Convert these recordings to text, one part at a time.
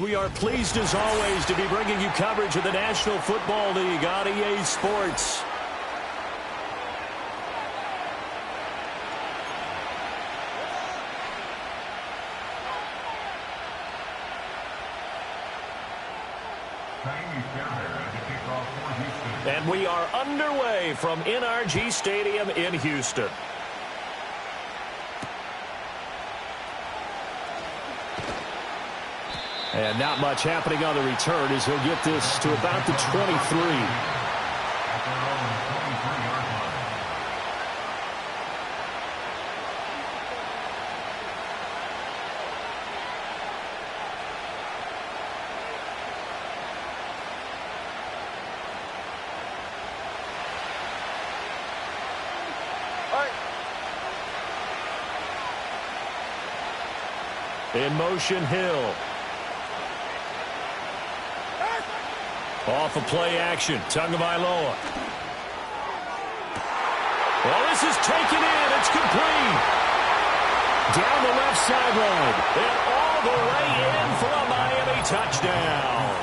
We are pleased as always to be bringing you coverage of the National Football League on EA Sports. And we are underway from NRG Stadium in Houston. And not much happening on the return as he'll get this to about the 23. In motion, Hill. Off of play action, Tagovailoa. Well, this is taken in. It's complete. Down the left sideline. And all the way in for a Miami touchdown.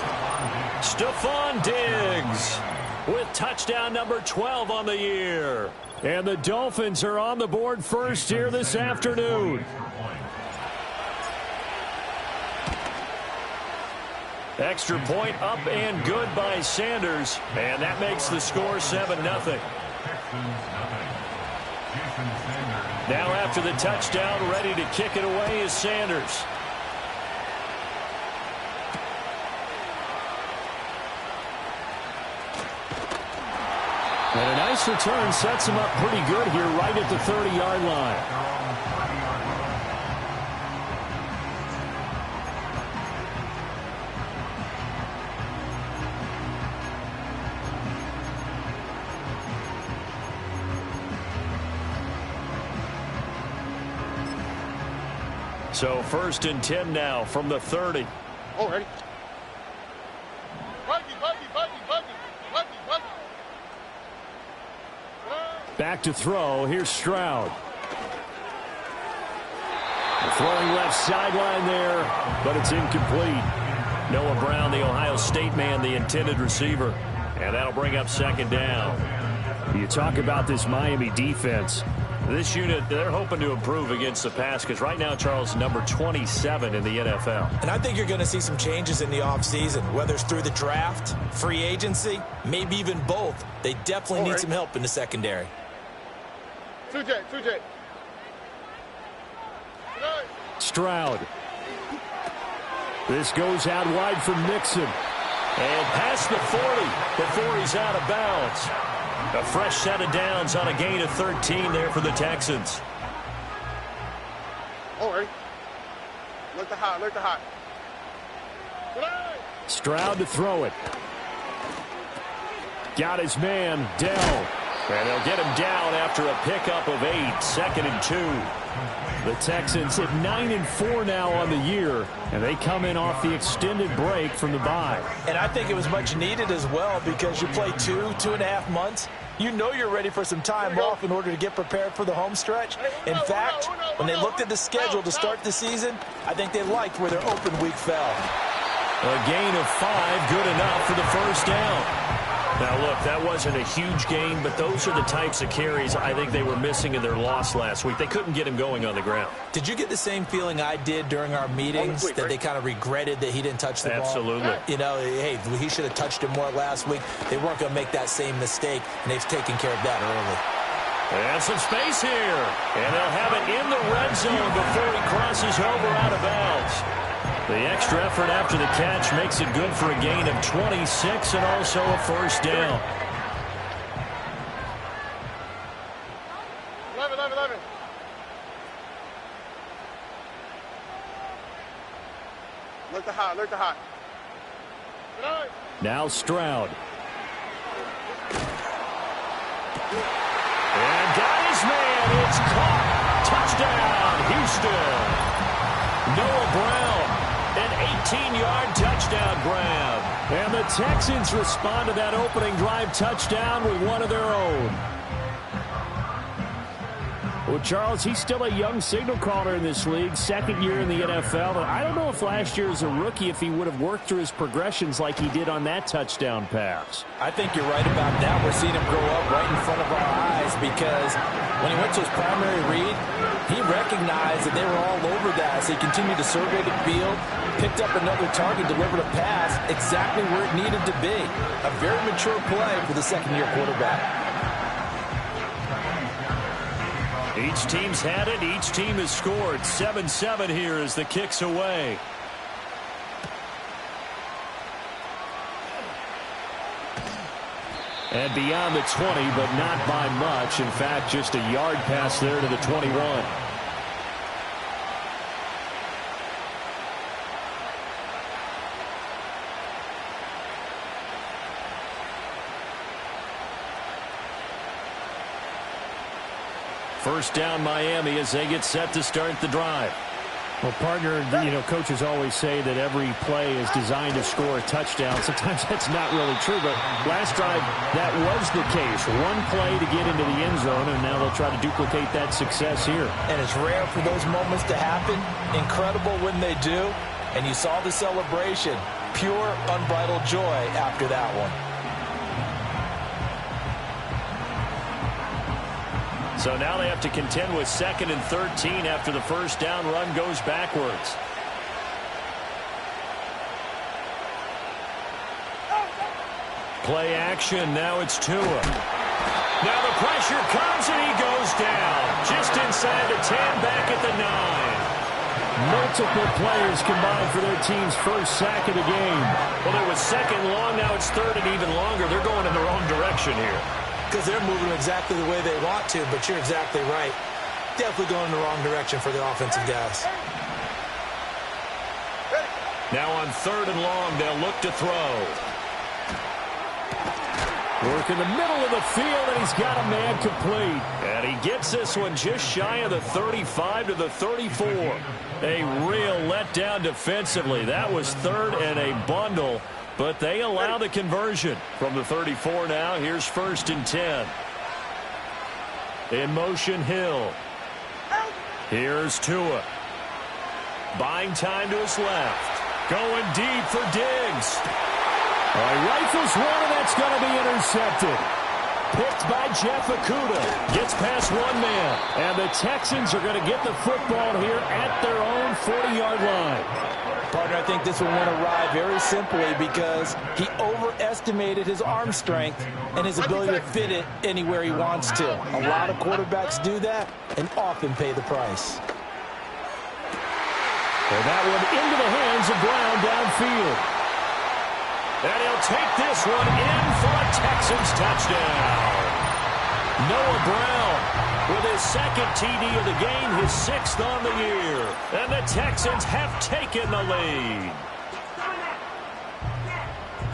Stephon Diggs with touchdown number 12 on the year. And the Dolphins are on the board first here this afternoon. Extra point up and good by Sanders. And that makes the score 7-0. Now after the touchdown, ready to kick it away is Sanders. And a nice return sets him up pretty good here right at the 30-yard line. So 1st and 10 now from the 30. Oh, ready. Back to throw. Here's Stroud. Throwing left sideline there, but it's incomplete. Noah Brown, the Ohio State man, the intended receiver. And that'll bring up 2nd down. You talk about this Miami defense. This unit, they're hoping to improve against the pass because right now, Charles, number 27 in the NFL. And I think you're going to see some changes in the offseason, whether it's through the draft, free agency, maybe even both. They definitely need some help in the secondary. 2J. Stroud. This goes out wide for Mixon. And past the 40 before he's out of bounds. A fresh set of downs on a gain of 13 there for the Texans. All right. Look the hot. Stroud to throw it. Got his man, Dell. And they'll get him down after a pickup of 8, 2nd and 2. The Texans at 9-4 now on the year, and they come in off the extended break from the bye. And I think it was much needed as well because you play 2.5 months. You know you're ready for some time off in order to get prepared for the home stretch. In fact, when they looked at the schedule to start the season, I think they liked where their open week fell. A gain of 5, good enough for the 1st down. Now, look, that wasn't a huge gain, but those are the types of carries I think they were missing in their loss last week. They couldn't get him going on the ground. Did you get the same feeling I did during our meetings, that they kind of regretted that he didn't touch the ball? Absolutely. You know, hey, he should have touched it more last week. They weren't going to make that same mistake, and they've taken care of that early. And some space here. And they'll have it in the red zone before he crosses over out of bounds. The extra effort after the catch makes it good for a gain of 26 and also a 1st down. 11. Look the hot. Now Stroud. And got his man. It's caught. Touchdown, Houston. Noah Brown. An 18-yard touchdown grab. And the Texans respond to that opening drive touchdown with one of their own. Well, Charles, he's still a young signal caller in this league, second year in the NFL. I don't know if last year as a rookie, if he would have worked through his progressions like he did on that touchdown pass. I think you're right about that. We're seeing him grow up right in front of our eyes because when he went to his primary read, he recognized that they were all over that. So he continued to survey the field, picked up another target, delivered a pass exactly where it needed to be. A very mature play for the second-year quarterback. Each team's had it. Each team has scored. 7-7 here as the kick's away. And beyond the 20, but not by much. In fact, just a yard pass there to the 21. First down, Miami, as they get set to start the drive. Well, partner, coaches always say that every play is designed to score a touchdown. Sometimes that's not really true, but last drive, that was the case. One play to get into the end zone, and now they'll try to duplicate that success here. And it's rare for those moments to happen. Incredible when they do. And you saw the celebration. Pure, unbridled joy after that one. So now they have to contend with 2nd and 13 after the first down run goes backwards. Play action. Now it's Tua. Now the pressure comes and he goes down. Just inside the 10, back at the 9. Multiple players combined for their team's first sack of the game. Well, it was second long. Now it's third and even longer. They're going in the wrong direction here. Because they're moving exactly the way they want to, but you're exactly right. Definitely going in the wrong direction for the offensive guys. Now on 3rd and long, they'll look to throw. Work in the middle of the field, and he's got a man complete. And he gets this one just shy of the 35 to the 34. A real letdown defensively. That was 3rd and a bundle. But they allow the conversion from the 34 now. Here's 1st and 10. In motion, Hill. Here's Tua. Buying time to his left. Going deep for Diggs. He rifles one, and that's going to be intercepted. Picked by Jeff Okudah. Gets past one man. And the Texans are going to get the football here at their own 40-yard line. Partner, I think this one went awry very simply because he overestimated his arm strength and his ability to fit it anywhere he wants to. A lot of quarterbacks do that and often pay the price. And that one into the hands of Brown downfield. And he'll take this one in for a Texans touchdown. Noah Brown with his 2nd TD of the game, his 6th on the year. And the Texans have taken the lead.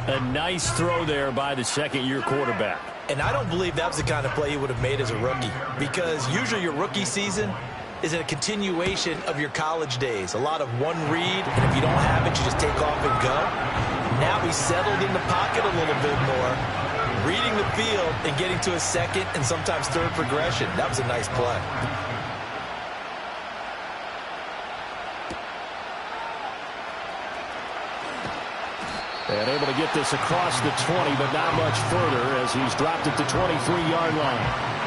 A nice throw there by the 2nd-year quarterback. And I don't believe that was the kind of play he would have made as a rookie, because usually your rookie season is a continuation of your college days. A lot of one read, and if you don't have it, you just take off and go. Now he's settled in the pocket a little bit more, reading the field and getting to a 2nd and sometimes 3rd progression. That was a nice play. And able to get this across the 20, but not much further as he's dropped it to 23-yard line.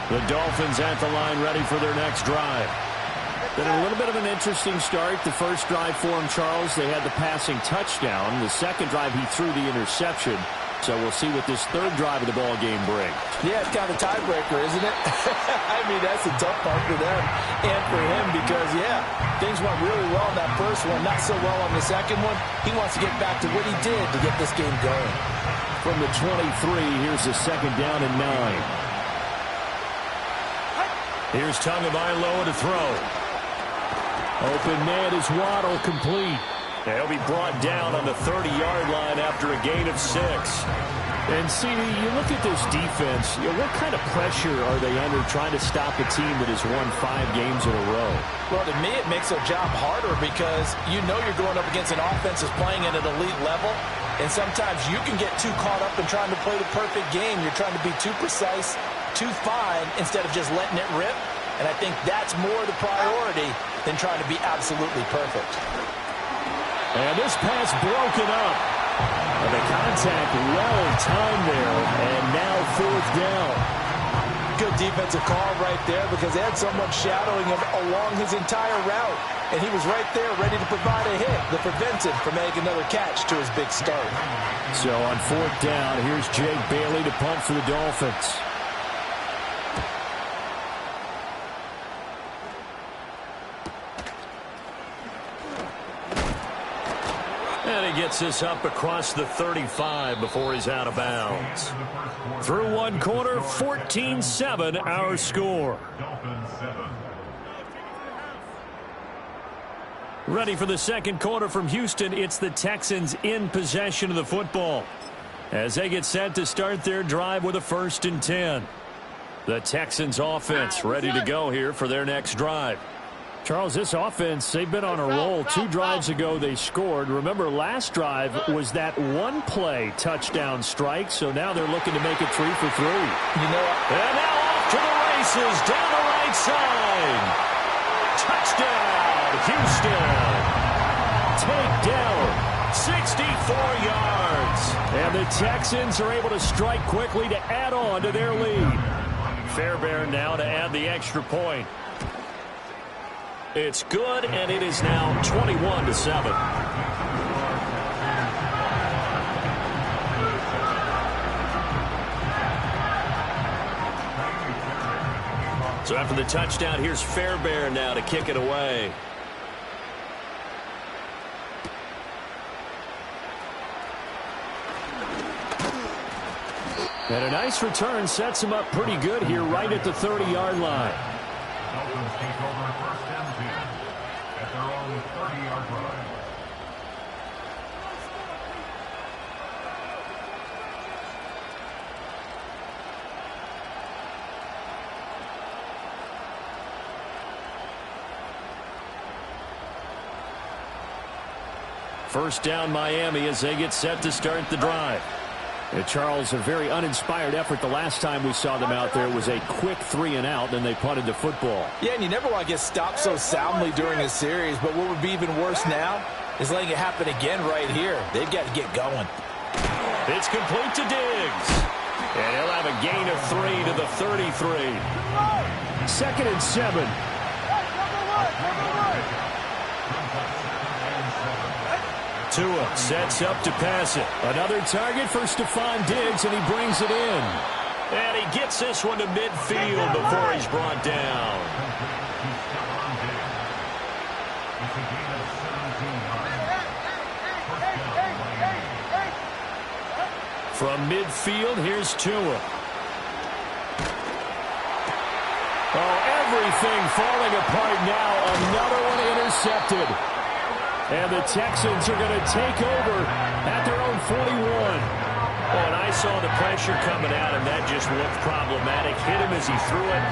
The Dolphins at the line ready for their next drive. Been a little bit of an interesting start. The first drive for him, Charles, they had the passing touchdown. The second drive, he threw the interception. So we'll see what this 3rd drive of the ball game brings. Yeah, it's kind of a tiebreaker, isn't it? I mean, that's the tough part for them and for him because, yeah, things went really well in that first one, not so well on the second one. He wants to get back to what he did to get this game going. From the 23, here's the 2nd down and 9. Here's Tagovailoa to throw. Open man is Waddle, complete. He'll be brought down on the 30-yard line after a gain of 6. And, CD, you look at this defense, what kind of pressure are they under trying to stop a team that has won 5 games in a row? Well, to me, it makes their job harder because you know you're going up against an offense that's playing at an elite level, and sometimes you can get too caught up in trying to play the perfect game. You're trying to be too precise, too fine, instead of just letting it rip, and I think that's more the priority than trying to be absolutely perfect. And this pass broken up. And the contact well timed there, and now 4th down. Good defensive call right there because they had someone shadowing him along his entire route, and he was right there ready to provide a hit that prevents him from making another catch to his big start. So on 4th down, here's Jake Bailey to punt for the Dolphins. And he gets this up across the 35 before he's out of bounds. Through one quarter, 14-7 our score. Ready for the second quarter from Houston. It's the Texans in possession of the football as they get set to start their drive with a 1st and 10. The Texans offense ready to go here for their next drive. Charles, this offense, they've been on a roll. 2 drives ago they scored. Remember, last drive was that one-play touchdown strike, so now they're looking to make it 3 for 3. You know what? And now off to the races down the right side. Touchdown, Houston. Takedown, 64 yards. And the Texans are able to strike quickly to add on to their lead. Fairbairn now to add the extra point. It's good, and it is now 21-7. So after the touchdown, here's Fairbairn now to kick it away. And a nice return sets him up pretty good here right at the 30-yard line. Dolphins take over 1st and 10 at their own 30-yard line. First down Miami as they get set to start the drive. Charles, a very uninspired effort the last time we saw them out there was a quick 3-and-out, and they punted the football. Yeah, and you never want to get stopped so soundly during a series, but what would be even worse now is letting it happen again right here. They've got to get going. It's complete to Diggs. And he'll have a gain of 3 to the 33. 2nd and 7. Tua sets up to pass it. Another target for Stephon Diggs, and he brings it in. And he gets this one to midfield before he's brought down. From midfield, here's Tua. Oh, everything falling apart now. Another one intercepted. And the Texans are going to take over at their own 41. Oh, and I saw the pressure coming out, and that just looked problematic. Hit him as he threw it,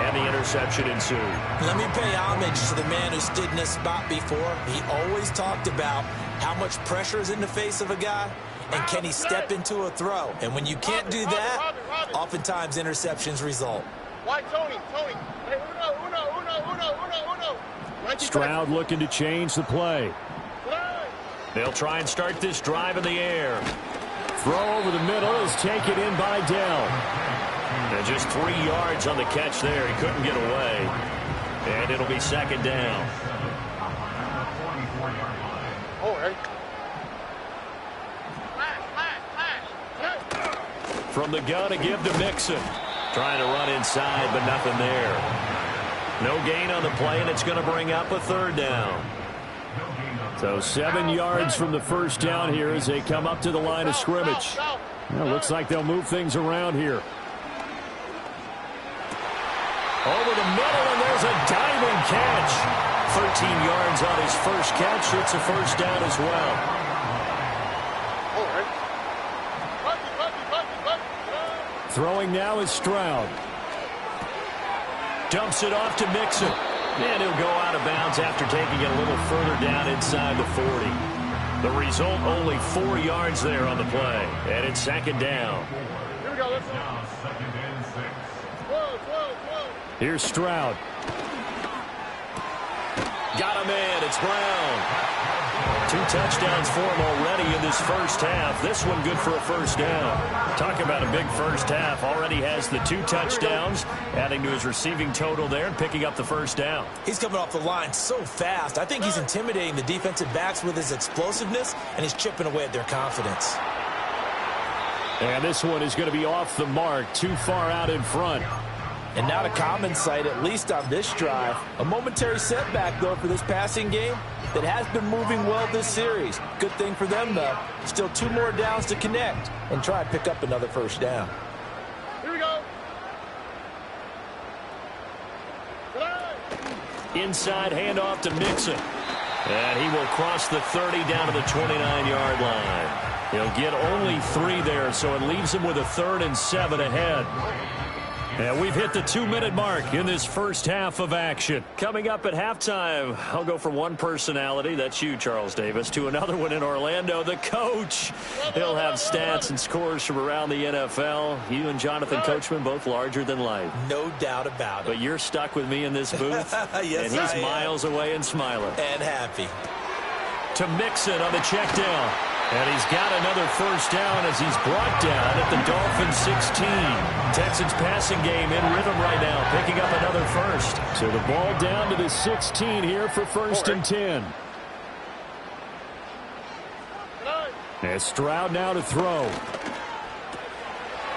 and the interception ensued. Let me pay homage to the man who stood in this spot before. He always talked about how much pressure is in the face of a guy, and can he step into a throw. And when you can't do that, oftentimes interceptions result. Why, Tony? Hey, uno. Stroud looking to change the play. They'll try and start this drive in the air. Throw over the middle is taken in by Dell. And just 3 yards on the catch there. He couldn't get away. And it'll be 2nd down. From the gun to give to Mixon. Trying to run inside, but nothing there. No gain on the play, and it's going to bring up a 3rd down. So 7 yards from the first down here as they come up to the line of scrimmage. Well, looks like they'll move things around here. Over the middle, and there's a diving catch. 13 yards on his first catch. It's a 1st down as well. Throwing now is Stroud. Dumps it off to Mixon. And he'll go out of bounds after taking it a little further down inside the 40. The result, only 4 yards there on the play. And it's second down. Here we go. Let's go. Now second and 6. Whoa. Here's Stroud. Got a man. It's Brown. 2 touchdowns for him already in this first half. This one good for a first down. Talk about a big first half. Already has the 2 touchdowns, adding to his receiving total there and picking up the first down. He's coming off the line so fast. I think he's intimidating the defensive backs with his explosiveness, and he's chipping away at their confidence. And this one is going to be off the mark, too far out in front. And not a common sight, at least on this drive. A momentary setback, though, for this passing game that has been moving well this series. Good thing for them, though. Still 2 more downs to connect and try and pick up another first down. Here we go. Inside handoff to Mixon. And he will cross the 30 down to the 29-yard line. He'll get only 3 there, so it leaves him with a 3rd and 7 ahead. And we've hit the 2-minute mark in this first half of action. Coming up at halftime, I'll go from one personality, that's you, Charles Davis, to another one in Orlando, the coach. He'll have stats and scores from around the NFL. You and Jonathan Coachman, both larger than life. No doubt about it. But you're stuck with me in this booth, yes, and he's miles away and smiling. And happy. To Mixon on the check down. And he's got another first down as he's brought down at the Dolphins 16. Texans passing game in rhythm right now, picking up another first. So the ball down to the 16 here for 1st and 10. And Stroud now to throw.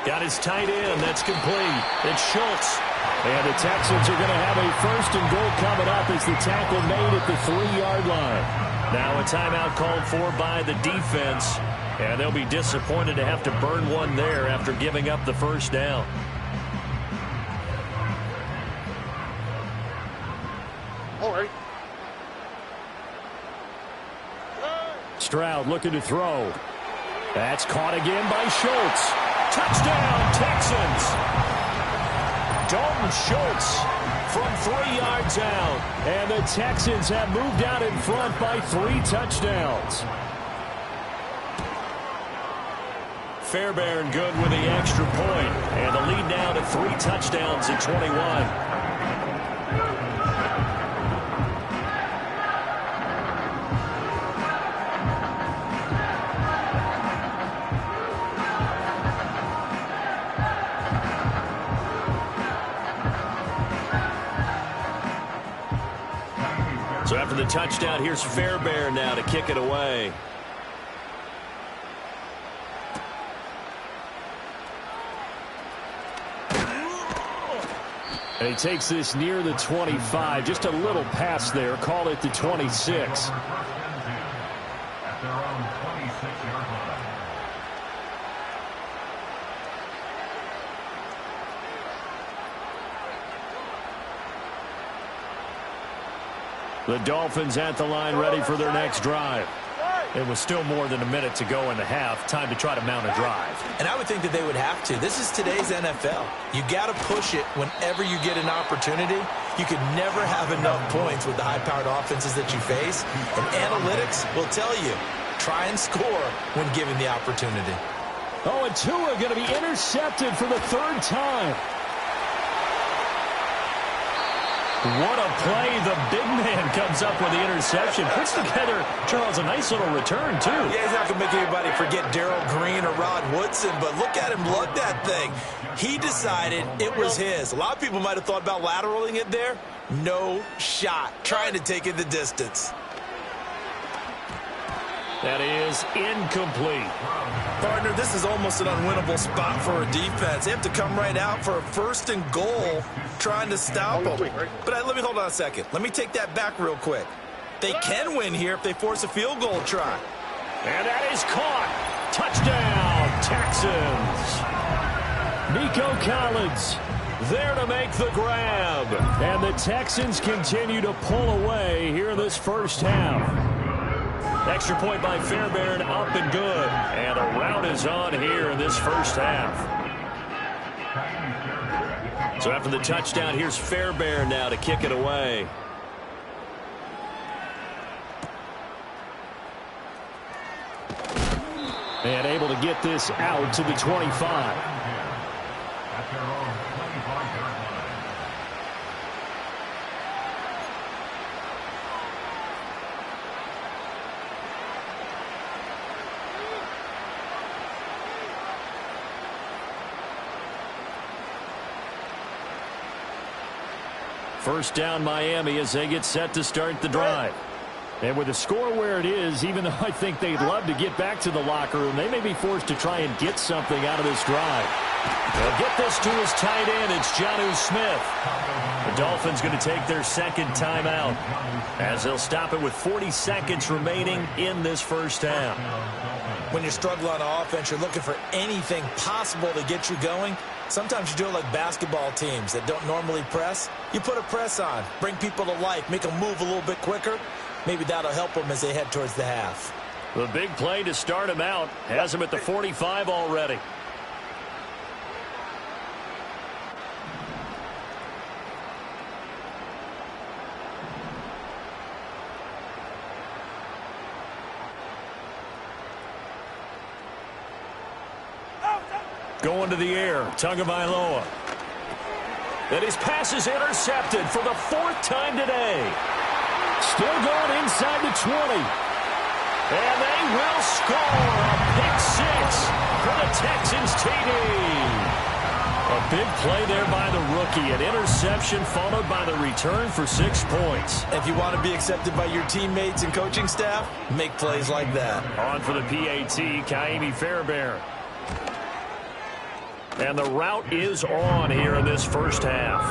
Got his tight end. That's complete. It's Schultz. And the Texans are going to have a 1st and goal coming up as the tackle made at the 3-yard line. Now a timeout called for by the defense, and they'll be disappointed to have to burn one there after giving up the first down. All right. Stroud looking to throw. That's caught again by Schultz. Touchdown, Texans! Dalton Schultz from 3 yards out. And the Texans have moved out in front by 3 touchdowns. Fairbairn good with the extra point. And the lead now to 3 touchdowns at 21. So after the touchdown, here's Fairbairn now to kick it away. And he takes this near the 25. Just a little pass there. Call it the 26. At their own 26-yard line. The Dolphins at the line ready for their next drive. It was still more than a minute to go in the half. Time to try to mount a drive. And I would think that they would have to. This is today's NFL. You got to push it whenever you get an opportunity. You could never have enough points with the high-powered offenses that you face. And analytics will tell you, try and score when given the opportunity. Oh, and Tua going to be intercepted for the 3rd time. What a play. The big man comes up with the interception. Puts together, Charles, a nice little return, too. Yeah, he's not going to make anybody forget Darrell Green or Rod Woodson, but look at him lug that thing. He decided it was his. A lot of people might have thought about lateraling it there. No shot. Trying to take it the distance. That is incomplete. Partner, this is almost an unwinnable spot for a defense. They have to come right out for a 1st and goal trying to stop them. But let me hold on a second. Let me take that back real quick. They can win here if they force a field goal try. And that is caught. Touchdown, Texans. Nico Collins there to make the grab. And the Texans continue to pull away here in this first half. Extra point by Fairbairn, up and good. And a rout is on here in this first half. So after the touchdown, here's Fairbairn now to kick it away. And able to get this out to the 25. At their own 25-yard line. First down Miami as they get set to start the drive. And with the score where it is, even though I think they'd love to get back to the locker room, they may be forced to try and get something out of this drive. They'll get this to his tight end. It's Jonnu Smith. The Dolphins going to take their second timeout as they'll stop it with 40 seconds remaining in this first half. When you struggle on offense, you're looking for anything possible to get you going. Sometimes you do it like basketball teams that don't normally press. You put a press on, bring people to life, make them move a little bit quicker. Maybe that'll help them as they head towards the half. The big play to start him out has him at the 45 already. Going to the air, Tagovailoa. And his pass is intercepted for the fourth time today. Still going inside the 20. And they will score a pick six for the Texans TD. A big play there by the rookie. An interception followed by the return for 6 points. If you want to be accepted by your teammates and coaching staff, make plays like that. On for the PAT, Ka'imi Fairbairn. And the route is on here in this first half.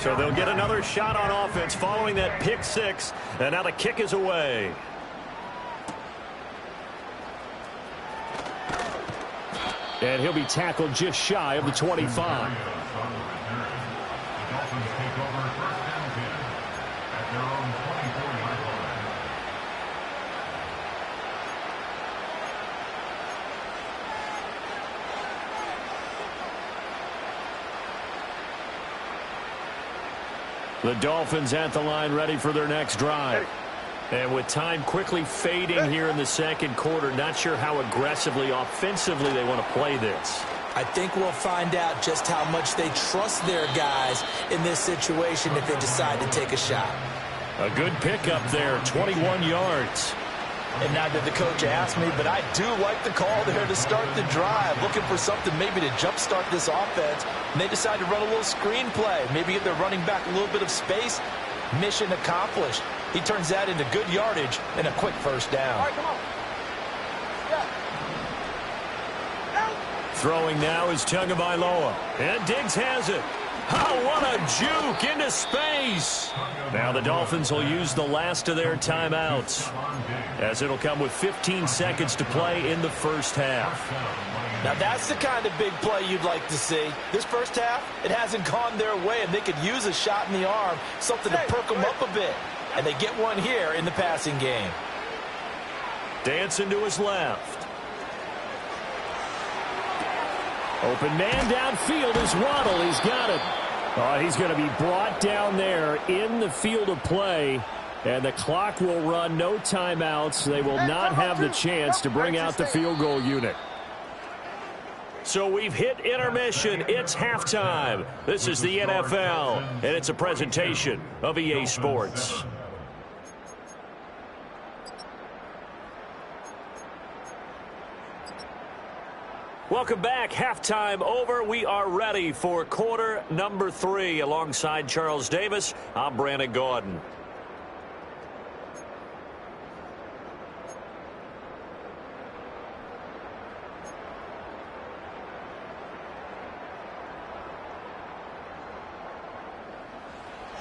So they'll get another shot on offense following that pick six. And now the kick is away. And he'll be tackled just shy of the 25. The Dolphins at the line ready for their next drive. And with time quickly fading here in the second quarter, not sure how aggressively, offensively they want to play this. I think we'll find out just how much they trust their guys in this situation if they decide to take a shot. A good pickup there, 21 yards. And not that the coach asked me, but I do like the call there to start the drive. Looking for something maybe to jumpstart this offense. And they decide to run a little screen play. Maybe give their running back a little bit of space. Mission accomplished. He turns that into good yardage and a quick first down. All right, come on. Throwing now is Tagovailoa. And Diggs has it. Oh, what a juke into space. Now the Dolphins will use the last of their timeouts, as it'll come with 15 seconds to play in the first half. Now that's the kind of big play you'd like to see. This first half, it hasn't gone their way, and they could use a shot in the arm, something to perk them up a bit. And they get one here in the passing game. Dancing to his left. Open man downfield is Waddle. He's got it. Oh, he's going to be brought down there in the field of play. And the clock will run, no timeouts. They will not have the chance to bring out the field goal unit. So we've hit intermission. It's halftime. This is the NFL, and it's a presentation of EA Sports. Welcome back. Halftime over. We are ready for quarter number 3. Alongside Charles Davis, I'm Brandon Gaudin.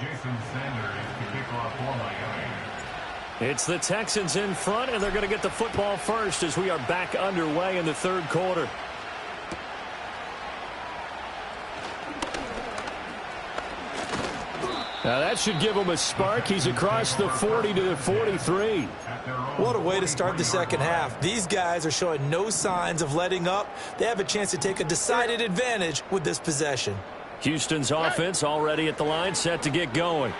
Jason Sanders to kick off for Miami. It's the Texans in front, and they're going to get the football first as we are back underway in the third quarter. Now that should give him a spark. He's across the 40 to the 43. What a way to start the second half. These guys are showing no signs of letting up. They have a chance to take a decided advantage with this possession. Houston's offense already at the line, set to get going.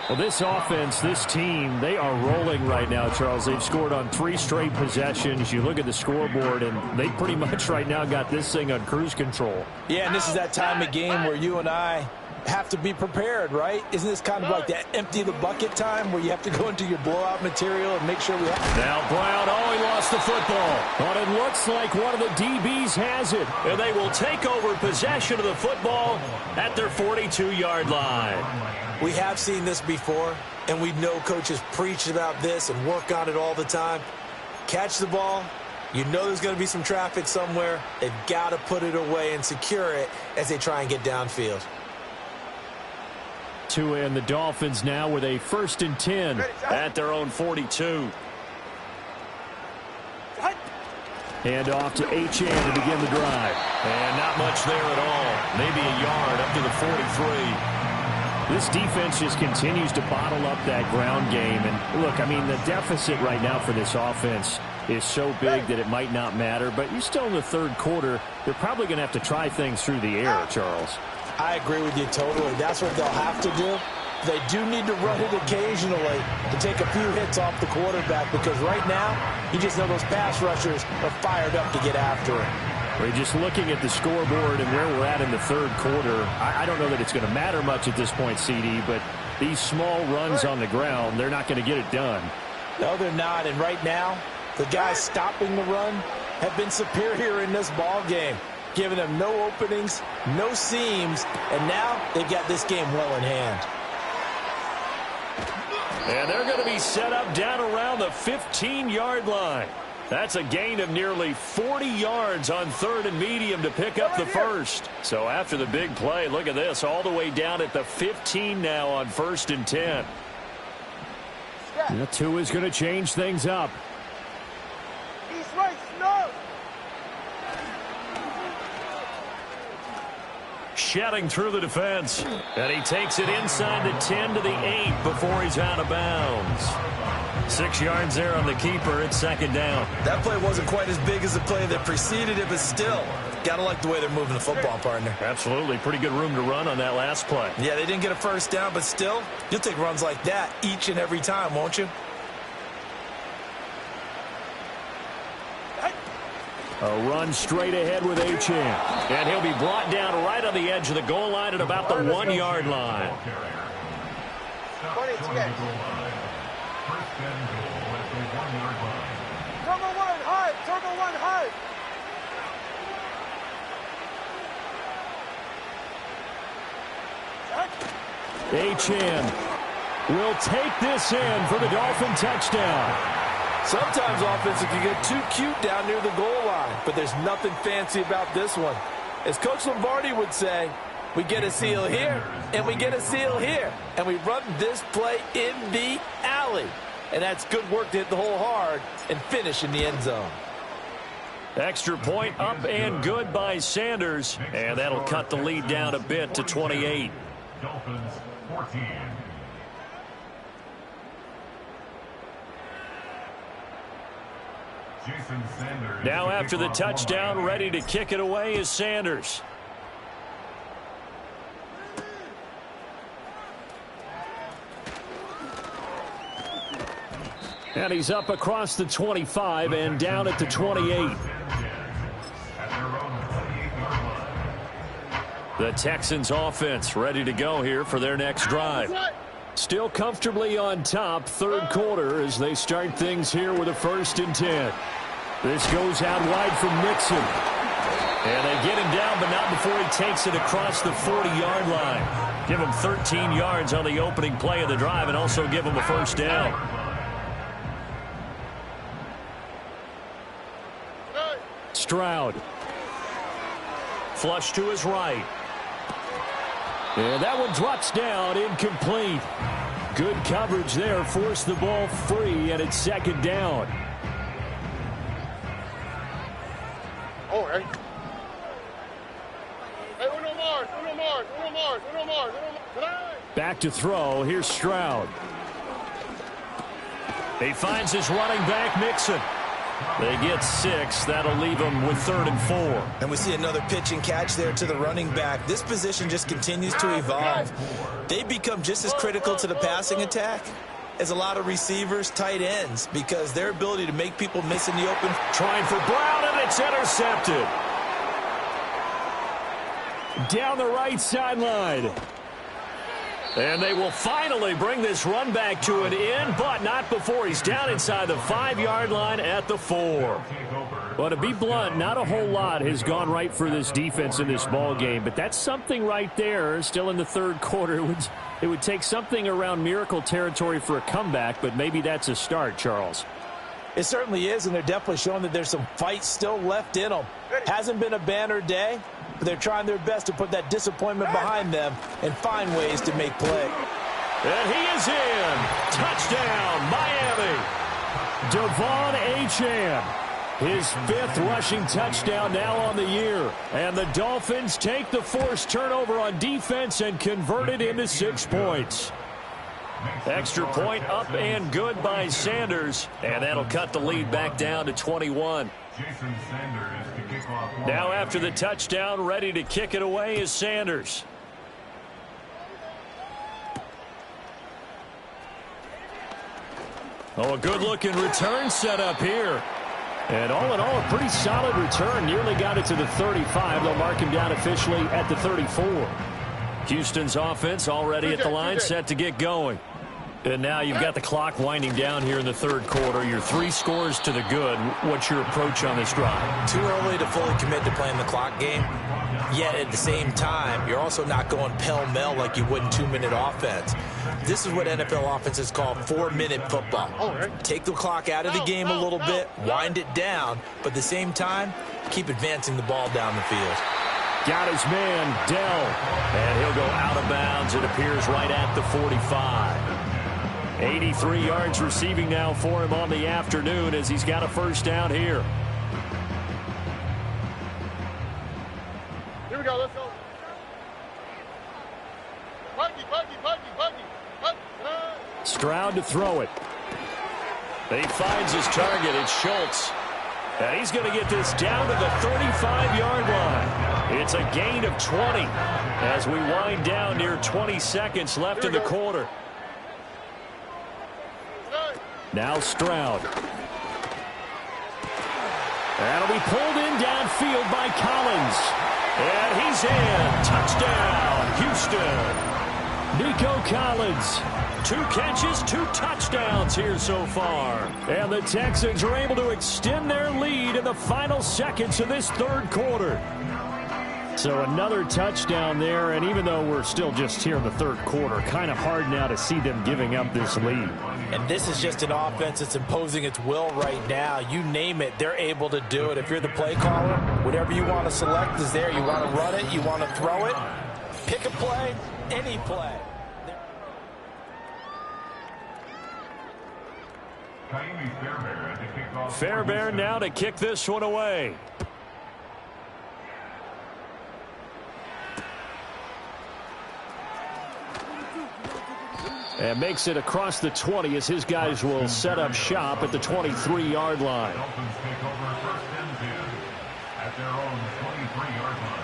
Well, this offense, this team, they are rolling right now, Charles. They've scored on 3 straight possessions. You look at the scoreboard, and they pretty much right now got this thing on cruise control. Yeah, and this is that time of game where you and I have to be prepared, right? Isn't this kind of like that empty the bucket time where you have to go into your blowout material and make sure we have... Now Brown, he lost the football. But it looks like one of the DBs has it. And they will take over possession of the football at their 42-yard line. We have seen this before, and we know coaches preach about this and work on it all the time. Catch the ball. You know there's going to be some traffic somewhere. They've got to put it away and secure it as they try and get downfield. Tua and the Dolphins now with a 1st and 10 at their own 42. And off to Achane to begin the drive. And not much there at all. Maybe a yard up to the 43. This defense just continues to bottle up that ground game. And look, I mean, the deficit right now for this offense is so big that it might not matter. But you're still in the 3rd quarter. They're probably going to have to try things through the air, Charles. I agree with you totally. That's what they'll have to do. They do need to run it occasionally to take a few hits off the quarterback, because right now, you just know those pass rushers are fired up to get after it. We're just looking at the scoreboard and where we're at in the 3rd quarter. I don't know that it's going to matter much at this point, CD, but these small runs on the ground, they're not going to get it done. No, they're not. And right now, the guys stopping the run have been superior in this ball game, giving them no openings, no seams, and now they've got this game well in hand. And they're going to be set up down around the 15-yard line. That's a gain of nearly 40 yards on 3rd and medium to pick up the 1st. So after the big play, look at this, all the way down at the 15 now on 1st and 10. Tua's going to change things up. He's right, no. Shedding through the defense. And he takes it inside the 10 to the 8 before he's out of bounds. 6 yards there on the keeper. It's 2nd down. That play wasn't quite as big as the play that preceded it, but still, got to like the way they're moving the football, partner. Absolutely. Pretty good room to run on that last play. Yeah, they didn't get a 1st down, but still, you'll take runs like that each and every time, won't you? A run straight ahead with Achane. And he'll be brought down right on the edge of the goal line at about the 1-yard line. 20, Turbo 1 hard! Turbo 1 hard! Achane will take this in for the Dolphin touchdown. Sometimes offensive can get too cute down near the goal line, but there's nothing fancy about this one. As Coach Lombardi would say, we get a seal here, and we get a seal here, and we run this play in the alley. And that's good work to hit the hole hard and finish in the end zone. Extra point up and good by Sanders. And that'll cut the lead down a bit to 28. Dolphins 14. Jason Sanders. Now after the touchdown, ready to kick it away is Sanders. And he's up across the 25 and down at the 28. The Texans offense ready to go here for their next drive. Still comfortably on top, 3rd quarter as they start things here with a 1st and 10. This goes out wide from Mixon. And they get him down, but not before he takes it across the 40-yard line. Give him 13 yards on the opening play of the drive and also give him a 1st down. Stroud. Flush to his right. And that one drops down, incomplete. Good coverage there, forced the ball free, and it's 2nd down. Oh, hey. Hey, uno more, uno more, uno more, uno more, uno more. Back to throw. Here's Stroud. He finds his running back, Mixon. They get 6. That'll leave them with 3rd and 4. And we see another pitch and catch there to the running back. This position just continues to evolve. They become just as critical to the passing attack as a lot of receivers, tight ends, because their ability to make people miss in the open. Trying for Brown, and it's intercepted. Down the right sideline. And they will finally bring this run back to an end, but not before he's down inside the 5-yard line at the 4. Well, to be blunt, not a whole lot has gone right for this defense in this ball game, but that's something right there. Still in the 3rd quarter. It would take something around miracle territory for a comeback, but maybe that's a start, Charles. It certainly is, and they're definitely showing that there's some fight still left in them. Hasn't been a banner day, but they're trying their best to put that disappointment behind them and find ways to make play. And he is in. Touchdown, Miami. Devon Achane. His 5th rushing touchdown now on the year. And the Dolphins take the forced turnover on defense and convert it into 6 points. Extra point up and good by Sanders. And that'll cut the lead back down to 21. Jason Sanders to kick off. Now after the touchdown, ready to kick it away is Sanders. Oh, a good-looking return set up here. And all in all, a pretty solid return. Nearly got it to the 35. They'll mark him down officially at the 34. Houston's offense already at the line, set to get going. And now you've got the clock winding down here in the 3rd quarter. You're 3 scores to the good. What's your approach on this drive? Too early to fully commit to playing the clock game. Yet at the same time, you're also not going pell-mell like you would in 2-minute offense. This is what NFL offenses call 4-minute football. Take the clock out of the game a little bit, wind it down, but at the same time, keep advancing the ball down the field. Got his man, Dell. And he'll go out of bounds. It appears right at the 45. 83 yards receiving now for him on the afternoon as he's got a first down here. Here we go, let's go. Buggy. Stroud to throw it. He finds his target. It's Schultz. And he's going to get this down to the 35-yard line. It's a gain of 20 as we wind down near 20 seconds left in the quarter. Now Stroud. That'll be pulled in downfield by Collins. And he's in. Touchdown, Houston. Nico Collins. 2 catches, 2 touchdowns here so far. And the Texans are able to extend their lead in the final seconds of this 3rd quarter. So another touchdown there, and even though we're still just here in the 3rd quarter, kind of hard now to see them giving up this lead. And this is just an offense that's imposing its will right now. You name it, they're able to do it. If you're the play caller, whatever you want to select is there. You want to run it, you want to throw it, pick a play, any play. Fairbairn now to kick this one away. And makes it across the 20 as his guys will set up shop at the 23-yard line. Dolphins take over 1st and 10 at their own 23-yard line.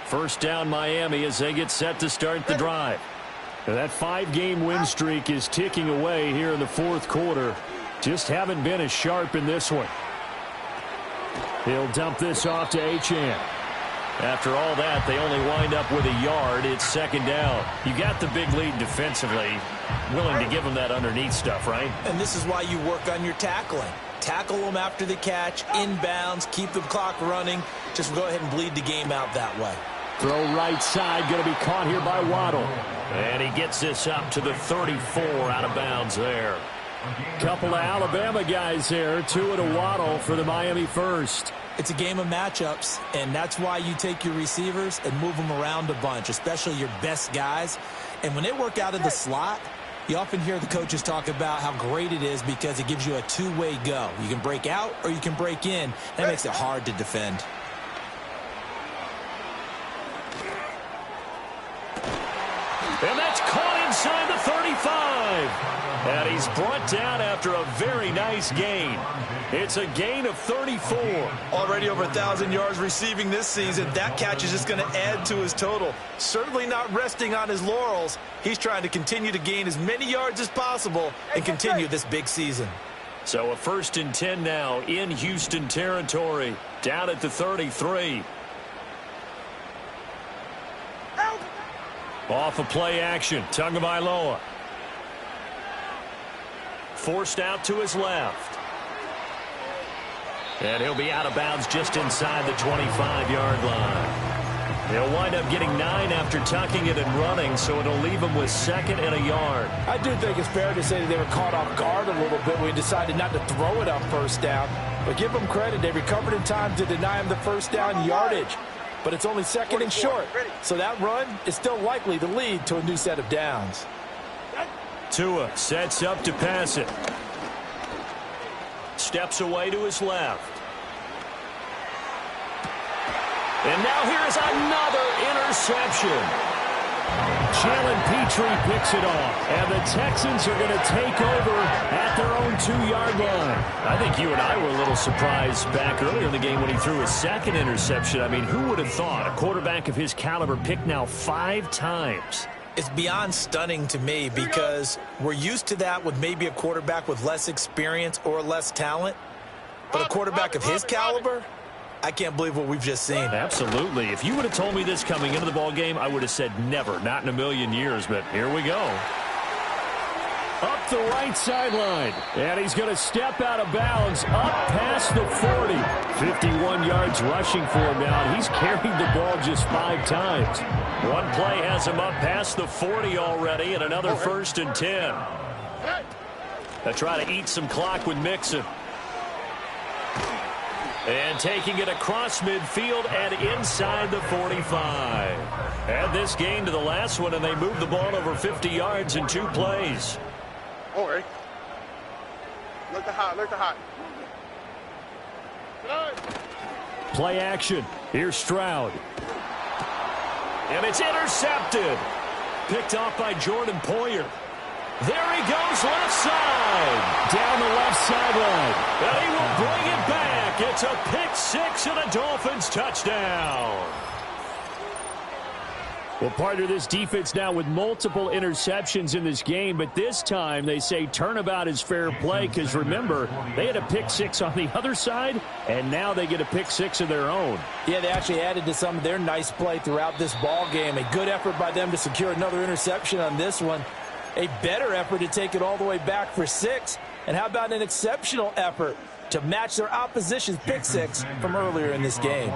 First down Miami as they get set to start the drive. Now that 5-game win streak is ticking away here in the 4th quarter. Just haven't been as sharp in this one. He'll dump this off to Achane. After all that, they only wind up with a yard. It's 2nd down. You got the big lead defensively. Willing to give them that underneath stuff, right? And this is why you work on your tackling. Tackle them after the catch, inbounds, keep the clock running. Just go ahead and bleed the game out that way. Throw right side, going to be caught here by Waddle. And he gets this up to the 34, out of bounds there. Couple of Alabama guys there, 2 to Waddle for the Miami first. It's a game of matchups, and that's why you take your receivers and move them around a bunch, especially your best guys. And when they work out of the slot, you often hear the coaches talk about how great it is because it gives you a 2-way go. You can break out or you can break in. That makes it hard to defend. And he's brought down after a very nice gain. It's a gain of 34. Already over 1,000 yards receiving this season. That catch is just going to add to his total. Certainly not resting on his laurels. He's trying to continue to gain as many yards as possible and continue this big season. So a 1st and 10 now in Houston territory. Down at the 33. Off of play action. Tagovailoa. Forced out to his left. And he'll be out of bounds just inside the 25-yard line. He'll wind up getting 9 after tucking it and running, so it'll leave him with 2nd and a yard. I do think it's fair to say that they were caught off guard a little bit when he decided not to throw it on 1st down. But give them credit. They recovered in time to deny him the 1st down yardage. But it's only 2nd and short. So that run is still likely to lead to a new set of downs. Tua sets up to pass it. Steps away to his left. And now here's another interception. Jalen Petrie picks it off. And the Texans are going to take over at their own 2-yard line. I think you and I were a little surprised back earlier in the game when he threw his 2nd interception. I mean, who would have thought a quarterback of his caliber picked now 5 times? It's beyond stunning to me because we're used to that with maybe a quarterback with less experience or less talent. But a quarterback of his caliber, I can't believe what we've just seen. Absolutely. If you would have told me this coming into the ball game, I would have said never, not in a million years. But here we go. Up the right sideline. And he's going to step out of bounds up past the 40. 51 yards rushing for him now. He's carried the ball just 5 times. One play has him up past the 40 already, and another 1st and 10. They'll try to eat some clock with Mixon. And taking it across midfield and inside the 45. Add this gain to the last one, and they move the ball over 50 yards in 2 plays. All right. Look to hot. Play action. Here's Stroud. And it's intercepted. Picked off by Jordan Poyer. There he goes, left side. Down the left sideline. And he will bring it back. It's a pick 6 and a Dolphins touchdown. Well, part of this defense now with multiple interceptions in this game, but this time they say turnabout is fair play because, remember, they had a pick 6 on the other side, and now they get a pick 6 of their own. Yeah, they actually added to some of their nice play throughout this ball game. A good effort by them to secure another interception on this one. A better effort to take it all the way back for 6. And how about an exceptional effort to match their opposition's pick 6 from earlier in this game?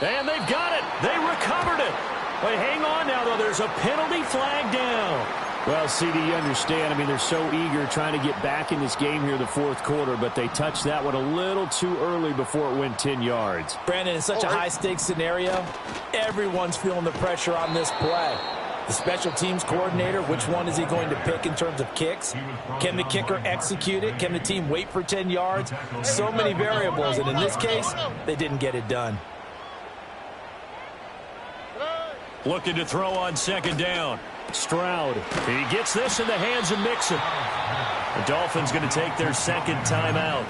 And they've got it. They recovered it. Wait, hang on now, though. There's a penalty flag down. Well, CD, you understand. I mean, they're so eager trying to get back in this game here in the 4th quarter, but they touched that one a little too early before it went 10 yards. Brandon, in such a high-stakes scenario, everyone's feeling the pressure on this play. The special teams coordinator, which one is he going to pick in terms of kicks? Can the kicker execute it? Can the team wait for 10 yards? So many variables, and in this case, they didn't get it done. Looking to throw on 2nd down. Stroud. He gets this in the hands of Mixon. The Dolphins going to take their 2nd timeout.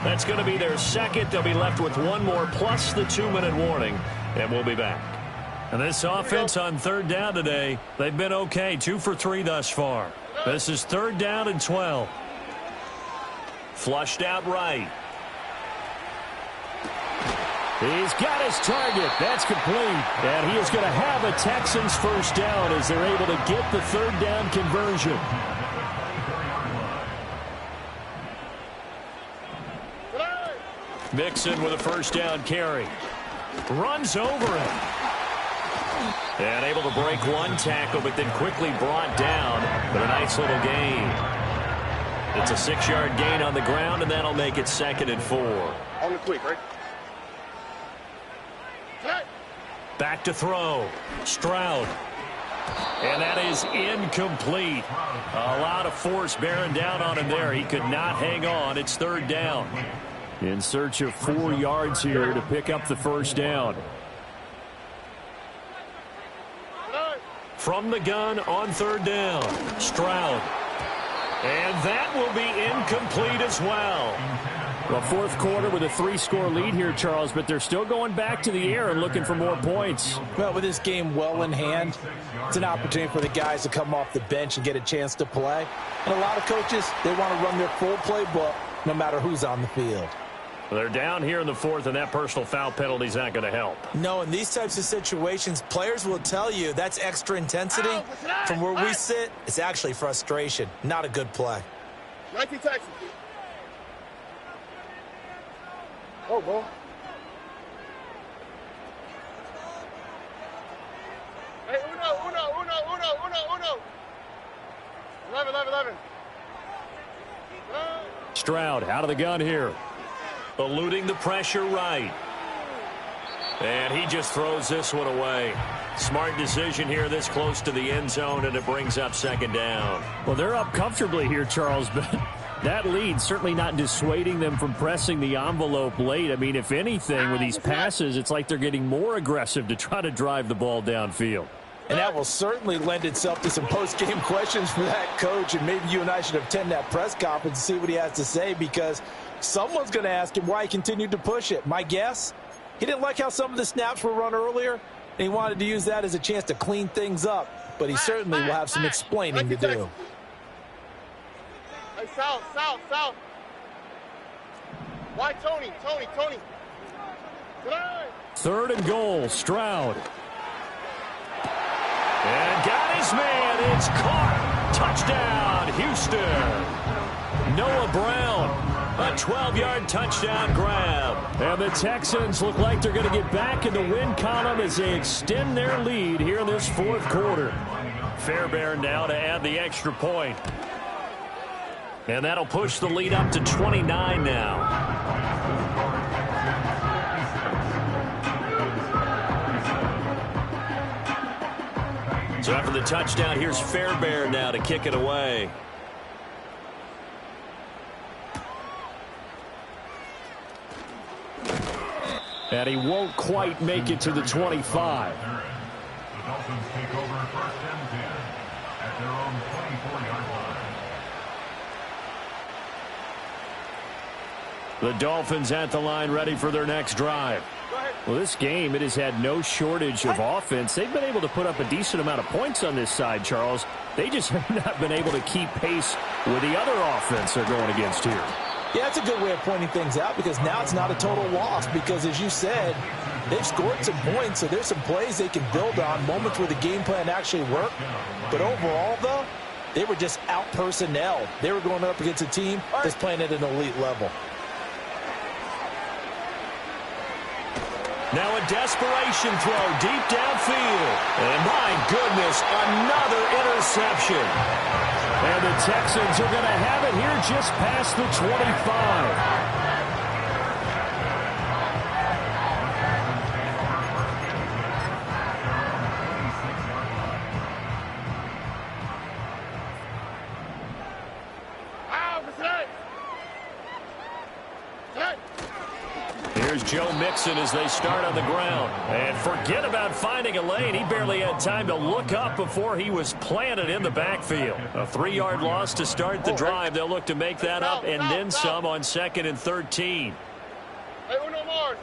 That's going to be their 2nd. They'll be left with 1 more plus the 2-minute warning, and we'll be back. And this offense on 3rd down today, they've been okay. 2 for 3 thus far. This is 3rd down and 12. Flushed out right. He's got his target. That's complete. And he is going to have a Texans 1st down as they're able to get the 3rd down conversion. Mixon with a 1st down carry. Runs over him. And able to break 1 tackle, but then quickly brought down. But a nice little gain. It's a 6-yard gain on the ground, and that'll make it 2nd and 4. On the quick, right? Back to throw. Stroud. And that is incomplete. A lot of force bearing down on him there. He could not hang on. It's 3rd down. In search of 4 yards here to pick up the first down. From the gun on 3rd down, Stroud. And that will be incomplete as well. Well, 4th quarter with a 3-score lead here, Charles, but they're still going back to the air and looking for more points. Well, with this game well in hand, it's an opportunity for the guys to come off the bench and get a chance to play. And a lot of coaches, they want to run their full playbook no matter who's on the field. Well, they're down here in the 4th, and that personal foul penalty is not going to help. No, in these types of situations, players will tell you that's extra intensity. From where we sit, it's actually frustration, not a good play. 19 Texas. Oh, ball. Hey, uno. 11. Stroud out of the gun here. Eluding the pressure right. And he just throws this one away. Smart decision here this close to the end zone, and it brings up 2nd down. Well, they're up comfortably here, Charles, but that lead certainly not dissuading them from pressing the envelope late. I mean, if anything, with these passes, it's like they're getting more aggressive to try to drive the ball downfield. And that will certainly lend itself to some post-game questions for that coach, and maybe you and I should attend that press conference and see what he has to say, because someone's going to ask him why he continued to push it. My guess, he didn't like how some of the snaps were run earlier, and he wanted to use that as a chance to clean things up, but he certainly will have some explaining to do. Hey, south. Why Tony? 3rd and goal, Stroud. And got his man. It's caught. Touchdown, Houston. Noah Brown, a 12-yard touchdown grab. And the Texans look like they're going to get back in the win column as they extend their lead here in this 4th quarter. Fairbairn now to add the extra point. And that'll push the lead up to 29 now. So after the touchdown, here's Fairbairn now to kick it away. And he won't quite make it to the 25. The Dolphins take over 1st and 10 at their own 24-yard line. The Dolphins at the line, ready for their next drive. Well, this game, it has had no shortage of offense. They've been able to put up a decent amount of points on this side, Charles. They just have not been able to keep pace with the other offense they're going against here. Yeah, that's a good way of pointing things out, because now it's not a total loss, because as you said, they've scored some points, so there's some plays they can build on, moments where the game plan actually worked. But overall, though, they were just out-personnel. They were going up against a team that's playing at an elite level. Now a desperation throw deep downfield. And my goodness, another interception. And the Texans are going to have it here just past the 25. Here's Joe Mixon as they start on the ground. And forget about finding a lane. He barely had time to look up before he was planted in the backfield. A 3-yard loss to start the drive. They'll look to make that up and then some on 2nd and 13. Hey, uno Mars.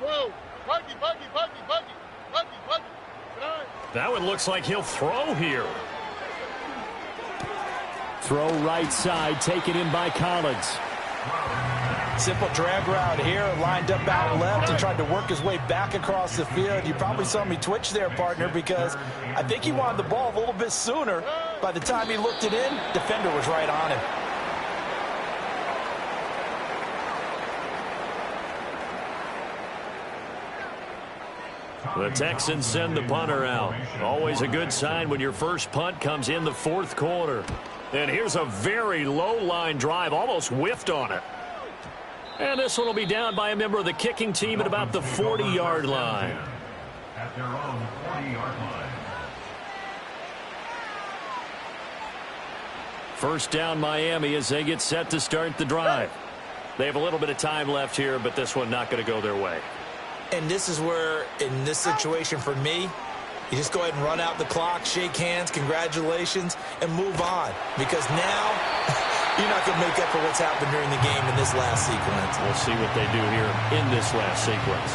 12. Buggy. That one looks like he'll throw here. Throw right side, taken in by Collins. Simple drag route here, lined up out left and tried to work his way back across the field. You probably saw me twitch there, partner, because I think he wanted the ball a little bit sooner. By the time he looked it in, defender was right on him. The Texans send the punter out. Always a good sign when your first punt comes in the 4th quarter. And here's a very low-line drive, almost whiffed on it. And this one will be down by a member of the kicking team at about the 40-yard line. At their own 40-yard line. First down Miami as they get set to start the drive. They have a little bit of time left here, but this one not going to go their way. And this is where, in this situation for me, you just go ahead and run out the clock, shake hands, congratulations, and move on. Because now, you're not going to make up for what's happened during the game in this last sequence. We'll see what they do here in this last sequence.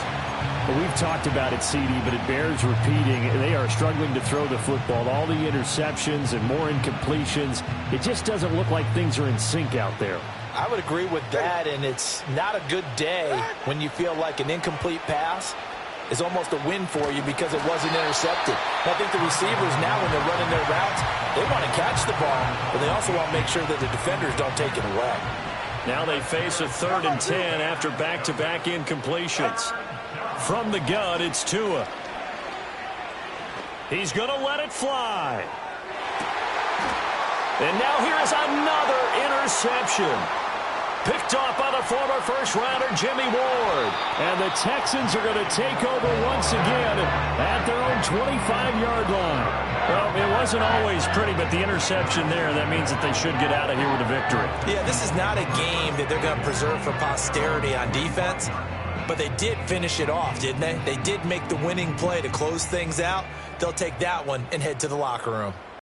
Well, we've talked about it, CD, but it bears repeating. They are struggling to throw the football. All the interceptions and more incompletions. It just doesn't look like things are in sync out there. I would agree with that, and it's not a good day when you feel like an incomplete pass is almost a win for you because it wasn't intercepted. And I think the receivers now, when they're running their routes, they want to catch the ball, but they also want to make sure that the defenders don't take it away. Now they face a 3rd and 10 after back-to-back incompletions. From the gun, it's Tua. He's going to let it fly. And now here is another interception. Picked off by the former first-rounder Jimmy Ward. And the Texans are going to take over once again at their own 25-yard line. Well, it wasn't always pretty, but the interception there, that means that they should get out of here with a victory. Yeah, this is not a game that they're going to preserve for posterity on defense, but they did finish it off, didn't they? They did make the winning play to close things out. They'll take that one and head to the locker room.